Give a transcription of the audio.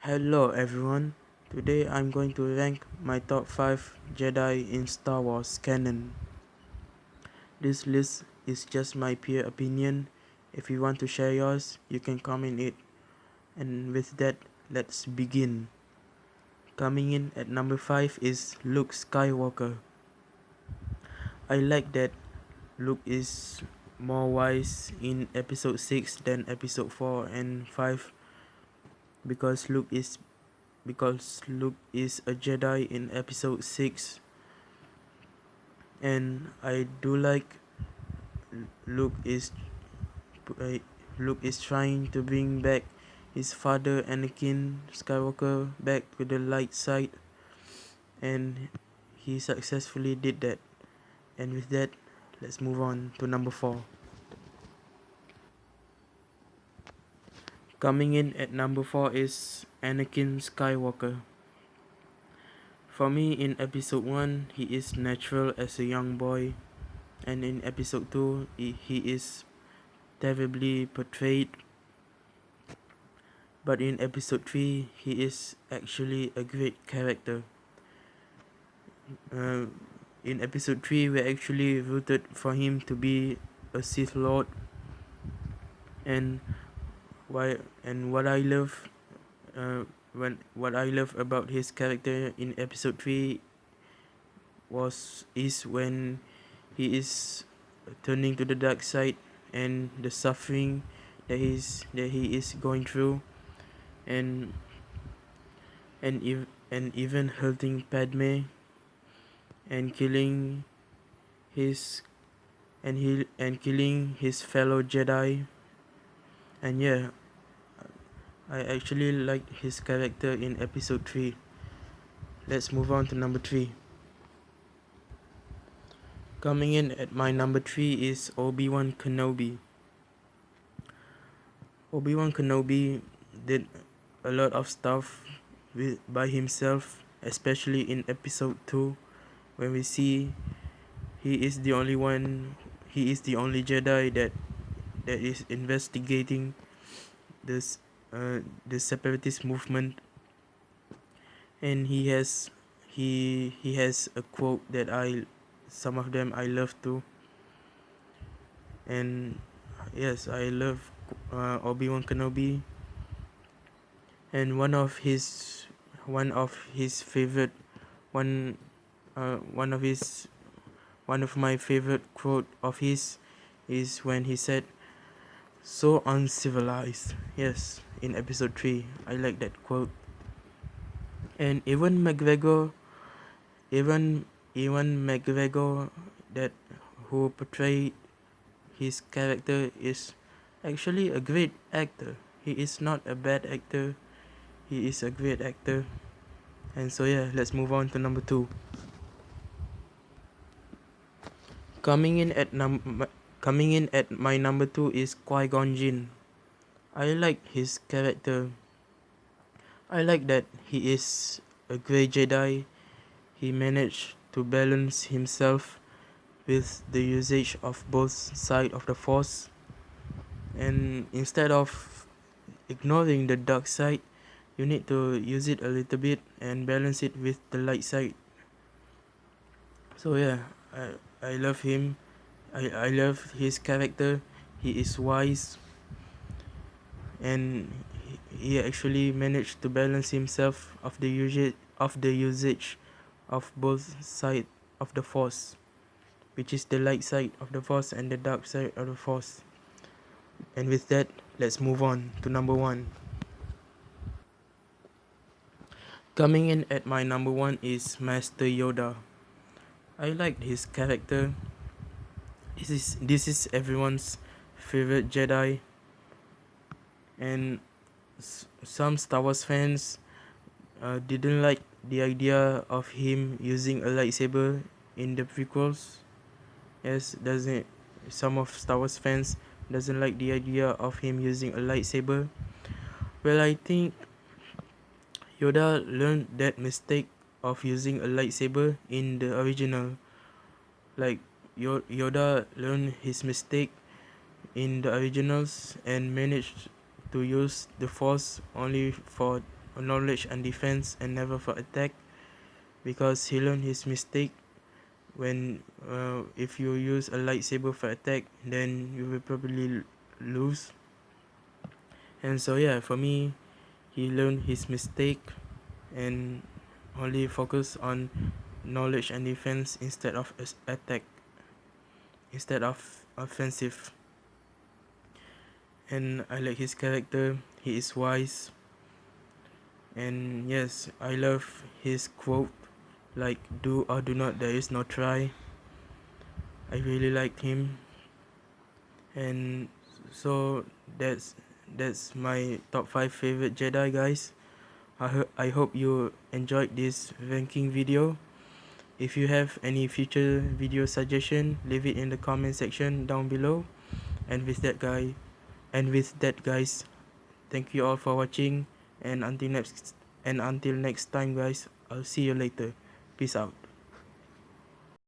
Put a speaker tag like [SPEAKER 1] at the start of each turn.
[SPEAKER 1] Hello everyone, today I'm going to rank my top 5 Jedi in Star Wars canon. This list is just my pure opinion. If you want to share yours, you can comment it. And with that, let's begin. Coming in at number 5 is Luke Skywalker. I like that Luke is more wise in episode 6 than episode 4 and 5 because Luke is a Jedi in episode 6, and I do like Luke is uh, Luke is trying to bring back his father Anakin Skywalker back to the light side, and he successfully did that. And with that, let's move on to number 4. Coming in at number 4 is Anakin Skywalker. For me, in episode 1, he is natural as a young boy, and in episode 2, he is terribly portrayed, but in episode 3, he is actually a great character. Uh, in episode 3, we actually rooted for him to be a Sith Lord, and what I love what I love about his character in episode 3 is when he is turning to the dark side and the suffering that he is going through, and even hurting Padme and killing his killing his fellow Jedi. And yeah, I actually like his character in episode 3. Let's move on to number 3. Coming in at my number 3 is Obi-Wan Kenobi. Obi-Wan Kenobi did a lot of stuff by himself, especially in episode 2, when we see he is the only Jedi that is investigating this the separatist movement, and he has a quote that some of them I love too. And yes, I love Obi-Wan Kenobi, and one of his favorite one one of my favorite quote of his is when he said, "So uncivilized." Yes, in episode 3, I like that quote. And even McGregor, that who portrayed his character, is actually a great actor. He is not a bad actor. He is a great actor. And so yeah, let's move on to number 2. Coming in at my number 2 is Qui-Gon Jinn. I like his character. I like that he is a grey Jedi. He managed to balance himself with the usage of both sides of the Force, and instead of ignoring the dark side, you need to use it a little bit and balance it with the light side. So yeah, I love him. I love his character. He is wise, and he actually managed to balance himself of the usage of both sides of the Force, which is the light side of the Force and the dark side of the Force. And with that, let's move on to number 1. Coming in at my number 1 is Master Yoda. I like his character. This is everyone's favorite Jedi, and some Star Wars fans didn't like the idea of him using a lightsaber in the prequels. Yes, doesn't some of Star Wars fans doesn't like the idea of him using a lightsaber. Well, I think Yoda learned that mistake of using a lightsaber in the original. Like Yoda learned his mistake in the originals and managed to use the Force only for knowledge and defense and never for attack, because he learned his mistake. When if you use a lightsaber for attack, then you will probably lose. And so yeah, for me, he learned his mistake and only focus on knowledge and defense instead of attack, instead of offensive. And I like his character. He is wise. And yes, I love his quote, like do or do not, there is no try. I really liked him. And so that's my top 5 favorite Jedi, guys. I hope you enjoyed this ranking video. If you have any future video suggestion, leave it in the comment section down below. And with that guys, thank you all for watching, and until next time guys, I'll see you later. Peace out.